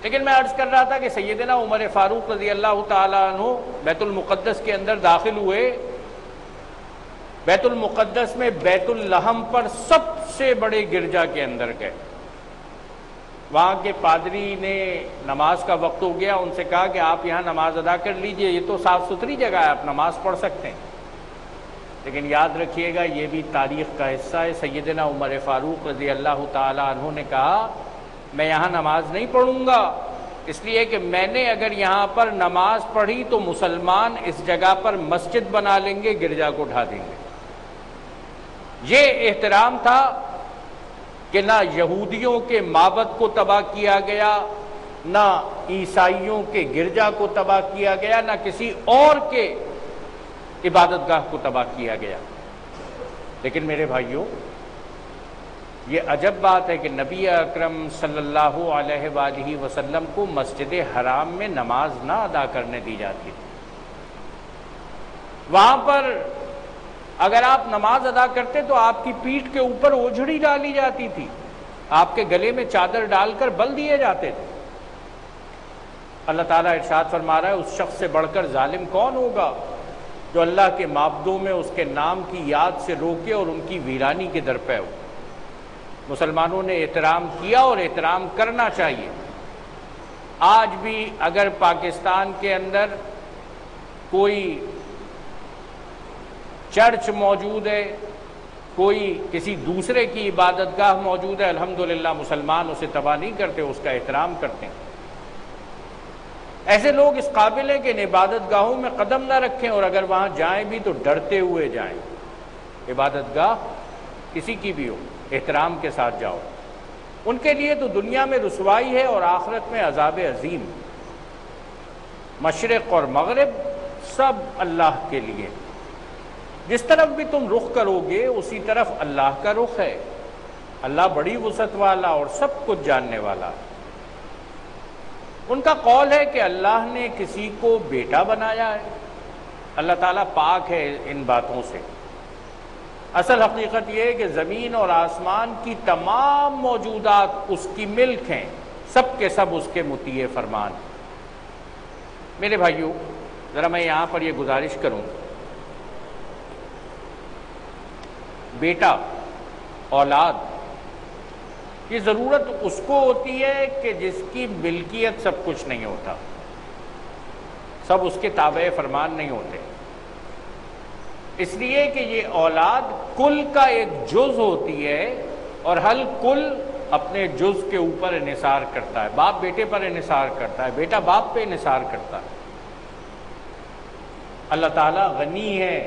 لیکن میں عرض کر رہا تھا کہ سیدنا عمر فاروق رضی اللہ تعالیٰ عنہ بیت المقدس کے اندر داخل ہوئے. بیت المقدس میں بیت اللحم پر سب سے بڑے گرجا کے اندر گئے. وہاں کے پادری نے نماز کا وقت ہو گیا، ان سے کہا کہ آپ یہاں نماز ادا کر لیجئے، یہ تو صاف ستھری جگہ ہے، آپ نماز پڑھ سکتے ہیں. لیکن یاد رکھیے گا یہ بھی تاریخ کا حصہ ہے. سیدنا عمر فاروق رضی اللہ تعالیٰ عنہ نے کہا میں یہاں نماز نہیں پڑھوں گا، اس لیے کہ میں نے اگر یہاں پر نماز پڑھی تو مسلمان اس جگہ پر مسجد بنا لیں گے، گرجا کو ڈھا دیں گے. یہ احترام تھا کہ نہ یہودیوں کے معبد کو تباہ کیا گیا، نہ عیسائیوں کے گرجا کو تباہ کیا گیا، نہ کسی اور کے عبادت گاہ کو تباہ کیا گیا. لیکن میرے بھائیوں، یہ عجب بات ہے کہ نبی اکرم صلی اللہ علیہ وآلہ وسلم کو مسجد حرام میں نماز نہ ادا کرنے دی جاتی تھی. وہاں پر اگر آپ نماز ادا کرتے تو آپ کی پیٹھ کے اوپر اوجھڑی ڈالی جاتی تھی، آپ کے گلے میں چادر ڈال کر بل دیے جاتے تھے. اللہ تعالیٰ ارشاد فرما رہا ہے اس شخص سے بڑھ کر ظالم کون ہوگا جو اللہ کے معبدوں میں اس کے نام کی یاد سے روکے اور ان کی ویرانی کے درپے ہو. مسلمانوں نے احترام کیا اور احترام کرنا چاہیے. آج بھی اگر پاکستان کے اندر کوئی چرچ موجود ہے، کوئی کسی دوسرے کی عبادت گاہ موجود ہے، الحمدللہ مسلمان اسے تباہ نہیں کرتے، اس کا احترام کرتے ہیں. ایسے لوگ اس قابل ہیں کہ ان عبادت گاہوں میں قدم نہ رکھیں، اور اگر وہاں جائیں بھی تو ڈرتے ہوئے جائیں. عبادت گاہ کسی کی بھی ہو، احترام کے ساتھ جاؤ. ان کے لیے تو دنیا میں رسوائی ہے اور آخرت میں عذاب عظیم. مشرق اور مغرب سب اللہ کے لیے، جس طرف بھی تم رخ کرو گے اسی طرف اللہ کا رخ ہے. اللہ بڑی وسعت والا اور سب کچھ جاننے والا. ان کا قول ہے کہ اللہ نے کسی کو بیٹا بنایا ہے. اللہ تعالیٰ پاک ہے ان باتوں سے. اصل حقیقت یہ ہے کہ زمین اور آسمان کی تمام موجودات اس کی ملک ہیں، سب کے سب اس کے مطیع فرمان. میرے بھائیوں، ذرا میں یہاں پر یہ گزارش کروں، بیٹا، اولاد، یہ ضرورت اس کو ہوتی ہے کہ جس کی ملکیت سب کچھ نہیں ہوتا، سب اس کے تابع فرمان نہیں ہوتے. اس لیے کہ یہ اولاد کل کا ایک جز ہوتی ہے اور ہر کل اپنے جز کے اوپر انحصار کرتا ہے. باپ بیٹے پر انحصار کرتا ہے، بیٹا باپ پہ انحصار کرتا ہے. اللہ تعالیٰ غنی ہے،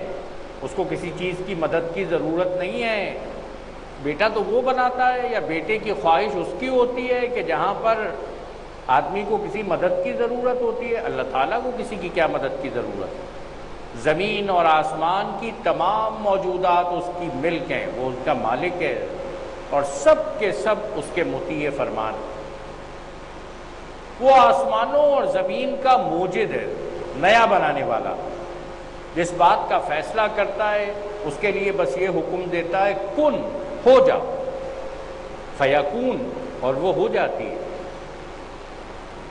اس کو کسی چیز کی مدد کی ضرورت نہیں ہے. بیٹا تو وہ بناتا ہے یا بیٹے کی خواہش اس کی ہوتی ہے کہ جہاں پر آدمی کو کسی مدد کی ضرورت ہوتی ہے. اللہ تعالیٰ کو کسی کی کیا مدد کی ضرورت ہے؟ زمین اور آسمان کی تمام موجودات اس کی ملک ہیں، وہ اس کا مالک ہے اور سب کے سب اس کے مطیع فرمان. وہ آسمانوں اور زمین کا موجد ہے، نیا بنانے والا. جس بات کا فیصلہ کرتا ہے اس کے لیے بس یہ حکم دیتا ہے کن، ہو جا، فیکون، اور وہ ہو جاتی ہے.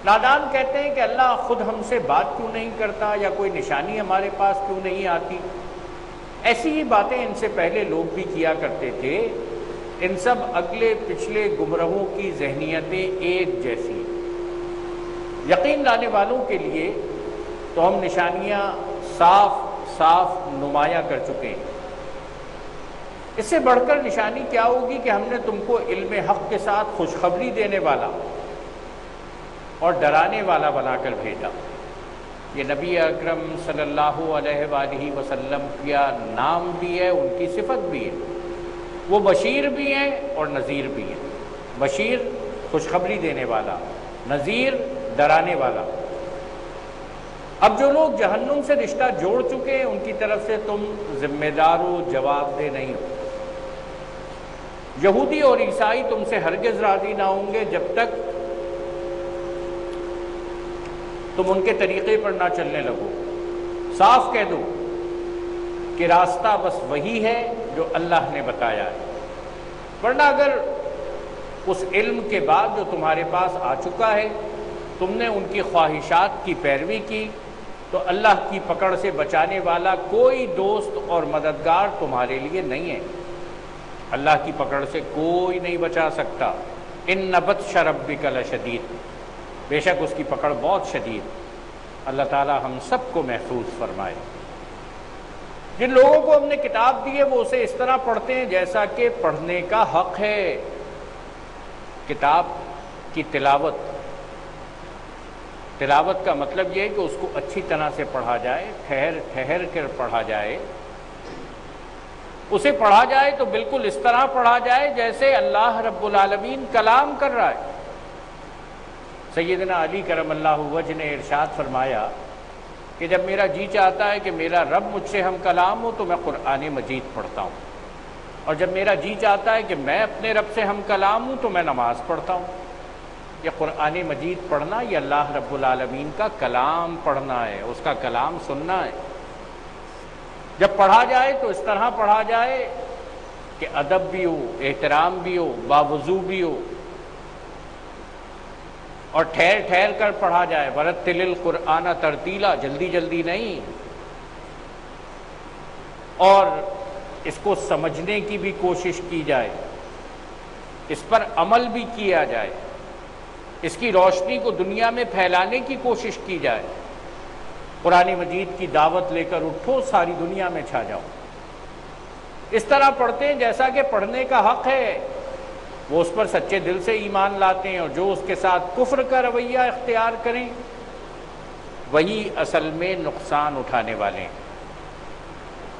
نادان کہتے ہیں کہ اللہ خود ہم سے بات کیوں نہیں کرتا یا کوئی نشانی ہمارے پاس کیوں نہیں آتی. ایسی ہی باتیں ان سے پہلے لوگ بھی کیا کرتے تھے. ان سب اگلے پچھلے گمراہوں کی ذہنیتیں ایک جیسی. یقین لانے والوں کے لیے تو ہم نشانیاں صاف صاف نمایاں کر چکے ہیں. اس سے بڑھ کر نشانی کیا ہوگی کہ ہم نے تم کو علم حق کے ساتھ خوشخبری دینے والا اور ڈرانے والا بنا کر بھیجا. یہ نبی اکرم صلی اللہ علیہ وآلہ وسلم کا نام بھی ہے، ان کی صفت بھی ہے. وہ بشیر بھی ہیں اور نذیر بھی ہیں. بشیر خوشخبری دینے والا، نذیر ڈرانے والا. اب جو لوگ جہنم سے رشتہ جوڑ چکے ہیں ان کی طرف سے تم ذمہ دار و جواب دہ نہیں ہو. یہودی اور عیسائی تم سے ہرگز راضی نہ ہوں گے جب تک تم ان کے طریقے پر نہ چلنے لگو. صاف کہہ دو کہ راستہ بس وہی ہے جو اللہ نے بتایا ہے. ورنہ اگر اس علم کے بعد جو تمہارے پاس آ چکا ہے تم نے ان کی خواہشات کی پیروی کی تو اللہ کی پکڑ سے بچانے والا کوئی دوست اور مددگار تمہارے لیے نہیں ہے۔ اللہ کی پکڑ سے کوئی نہیں بچا سکتا۔ ان بطش ربک لشدید، بے شک اس کی پکڑ بہت شدید۔ اللہ تعالی ہم سب کو محفوظ فرمائے۔ جن لوگوں کو ہم نے کتاب دی ہے وہ اسے اس طرح پڑھتے ہیں جیسا کہ پڑھنے کا حق ہے۔ کتاب کی تلاوت کا مطلب یہ ہے کہ اس کو اچھی طرح سے پڑھا جائے، ٹھہر کر پڑھا جائے، اسے پڑھا جائے تو بالکل اس طرح پڑھا جائے جیسے اللہ رب العالمین کلام کر رہا ہے۔ سیدنا علی کرم اللہ وجہ نے ارشاد فرمایا کہ جب میرا جی چاہتا ہے کہ میرا رب مجھ سے ہم کلام ہو تو میں قرآن مجید پڑھتا ہوں، اور جب میرا جی چاہتا ہے کہ میں اپنے رب سے ہم کلام ہوں تو میں نماز پڑھتا ہوں۔ یہ قرآن مجید پڑھنا یہ اللہ رب العالمین کا کلام پڑھنا ہے، اس کا کلام سننا ہے۔ جب پڑھا جائے تو اس طرح پڑھا جائے کہ ادب بھی ہو، احترام بھی ہو، باوضو بھی ہو، اور ٹھہر کر پڑھا جائے۔ ورتل القرآن ترتیلا، جلدی جلدی نہیں، اور اس کو سمجھنے کی بھی کوشش کی جائے، اس پر عمل بھی کیا جائے، اس کی روشنی کو دنیا میں پھیلانے کی کوشش کی جائے۔ قرآن مجید کی دعوت لے کر اٹھو، ساری دنیا میں چھا جاؤ۔ اس طرح پڑھتے ہیں جیسا کہ پڑھنے کا حق ہے، وہ اس پر سچے دل سے ایمان لاتے ہیں، اور جو اس کے ساتھ کفر کا رویہ اختیار کریں وہی اصل میں نقصان اٹھانے والے ہیں۔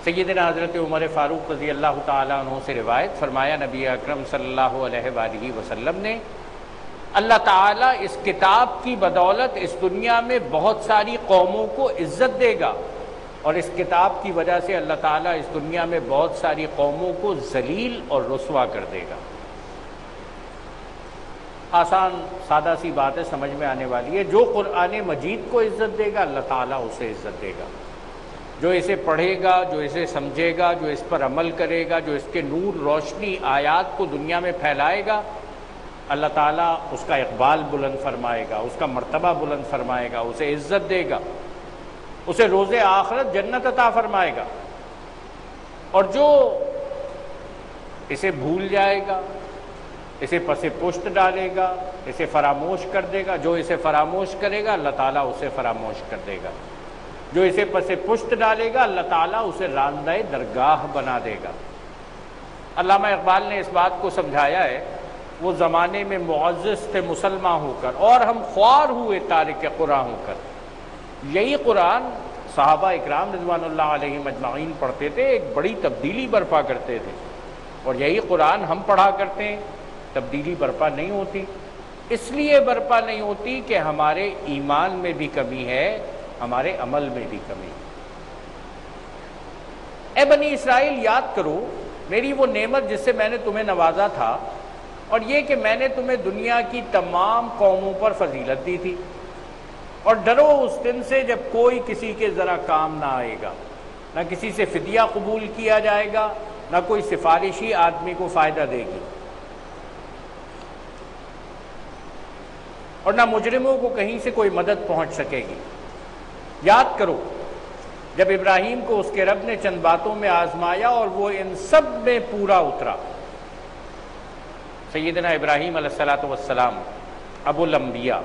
سیدنا حضرت عمر فاروق رضی اللہ تعالیٰ عنہ سے روایت، فرمایا نبی اکرم صلی اللہ علیہ وآلہ وسلم نے، اللہ تعالیٰ اس کتاب کی بدولت اس دنیا میں بہت ساری قوموں کو عزت دے گا، اور اس کتاب کی وجہ سے اللہ تعالیٰ اس دنیا میں بہت ساری قوموں کو ذلیل اور رسوا کر دے گا۔ آسان سادہ سی بات ہے، سمجھ میں آنے والی ہے۔ جو قرآن مجید کو عزت دے گا اللہ تعالیٰ اسے عزت دے گا۔ جو اسے پڑھے گا، جو اسے سمجھے گا، جو اس پر عمل کرے گا، جو اس کے نور، روشنی، آیات کو دنیا میں پھیلائے گا، اللہ تعالیٰ اس کا اقبال بلند فرمائے گا، اس کا مرتبہ بلند فرمائے گا، اسے عزت دے گا، اسے روز آخرت جنت عطا فرمائے گا۔ اور جو اسے بھول جائے گا، اسے پس پشت ڈالے گا، اسے فراموش کر دے گا، جو اسے فراموش کرے گا اللہ تعالیٰ اسے فراموش کر دے گا، جو اسے پس پشت ڈالے گا اللہ تعالیٰ اسے راندہ درگاہ بنا دے گا۔ علامہ اقبال نے اس بات کو سمجھایا ہے، وہ زمانے میں معزز تھے مسلمان ہو کر، اور ہم خوار ہوئے تارک قرآن ہو کر۔ یہی قرآن صحابہ اکرام رضوان اللہ علیہم اجمعین پڑھتے تھے، ایک بڑی تبدیلی برپا کرتے تھے، اور یہی قرآن ہم پڑھا کرتے ہیں، تبدیلی برپا نہیں ہوتی۔ اس لیے برپا نہیں ہوتی کہ ہمارے ایمان میں بھی کمی ہے، ہمارے عمل میں بھی کمی ہے۔ اے بنی اسرائیل، یاد کرو میری وہ نعمت جس سے میں نے تمہیں نوازا تھا، اور یہ کہ میں نے تمہیں دنیا کی تمام قوموں پر فضیلت دی تھی، اور ڈرو اس دن سے جب کوئی کسی کے ذرا کام نہ آئے گا، نہ کسی سے فدیہ قبول کیا جائے گا، نہ کوئی سفارشی آدمی کو فائدہ دے گی، اور نہ مجرموں کو کہیں سے کوئی مدد پہنچ سکے گی۔ یاد کرو جب ابراہیم کو اس کے رب نے چند باتوں میں آزمایا اور وہ ان سب میں پورا اترا۔ سیدنا ابراہیم علیہ السلام ابو الانبیاء،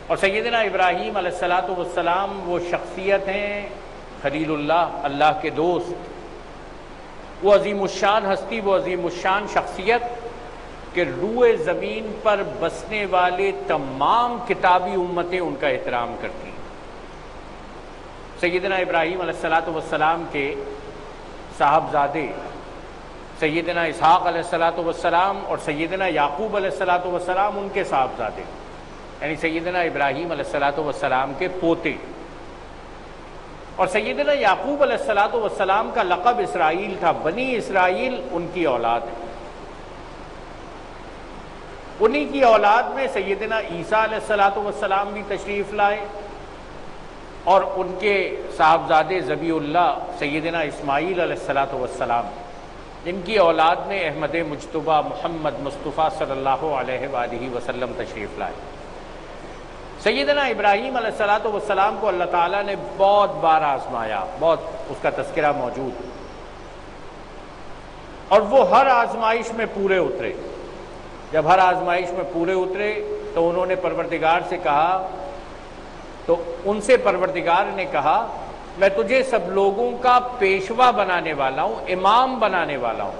اور سیدنا ابراہیم علیہ السلام وہ شخصیت ہیں، خلیل اللہ، اللہ کے دوست، وہ عظیم الشان ہستی، وہ عظیم الشان شخصیت کہ روئے زمین پر بسنے والے تمام کتابی امتیں ان کا احترام کرتی ہیں۔ سیدنا ابراہیم علیہ السلام کے صاحبزادے سیدنا اسحاق علیہ السلام اور سیدنا یعقوب علیہ السلام ان کے صاحبزادے، یعنی سیدنا ابراہیم علیہ السلام کے پوتے، اور سیدنا یعقوب علیہ السلام کا لقب اسرائیل تھا، بنی اسرائیل ان کی اولاد ہے۔ انہی کی اولاد میں سیدنا عیسیٰ علیہ السلام بھی تشریف لائے، اور ان کے صاحبزادے ذبیح اللہ سیدنا اسماعیل علیہ السلام، ان کی اولاد میں احمد مجتبیٰ محمد مصطفیٰ صلی اللہ علیہ وآلہ وسلم تشریف لائے۔ سیدنا ابراہیم علیہ السلام کو اللہ تعالیٰ نے بہت بار آزمایا، بہت اس کا تذکرہ موجود، اور وہ ہر آزمائش میں پورے اترے۔ جب ہر آزمائش میں پورے اترے تو انہوں نے پروردگار سے کہا، تو ان سے پروردگار نے کہا میں تجھے سب لوگوں کا پیشوا بنانے والا ہوں، امام بنانے والا ہوں۔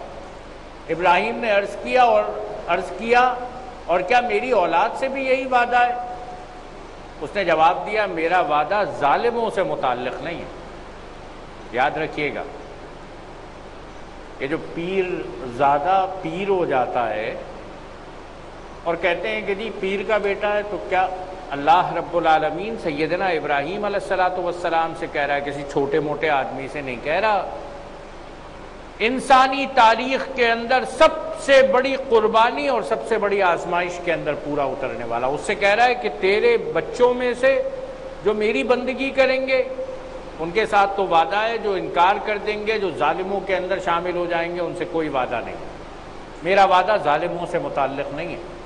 ابراہیم نے عرض کیا اور کیا میری اولاد سے بھی یہی وعدہ ہے؟ اس نے جواب دیا میرا وعدہ ظالموں سے متعلق نہیں ہے۔ یاد رکھیے گا کہ جو پیر زیادہ پیر ہو جاتا ہے اور کہتے ہیں کہ جی پیر کا بیٹا ہے، تو کیا اللہ رب العالمین سیدنا ابراہیم علیہ السلام سے کہہ رہا ہے، کسی چھوٹے موٹے آدمی سے نہیں کہہ رہا۔ انسانی تاریخ کے اندر سب سے بڑی قربانی اور سب سے بڑی آزمائش کے اندر پورا اترنے والا، اس سے کہہ رہا ہے کہ تیرے بچوں میں سے جو میری بندگی کریں گے ان کے ساتھ تو وعدہ ہے، جو انکار کر دیں گے، جو ظالموں کے اندر شامل ہو جائیں گے، ان سے کوئی وعدہ نہیں۔ میرا وعدہ ظالموں سے متعلق نہیں ہے۔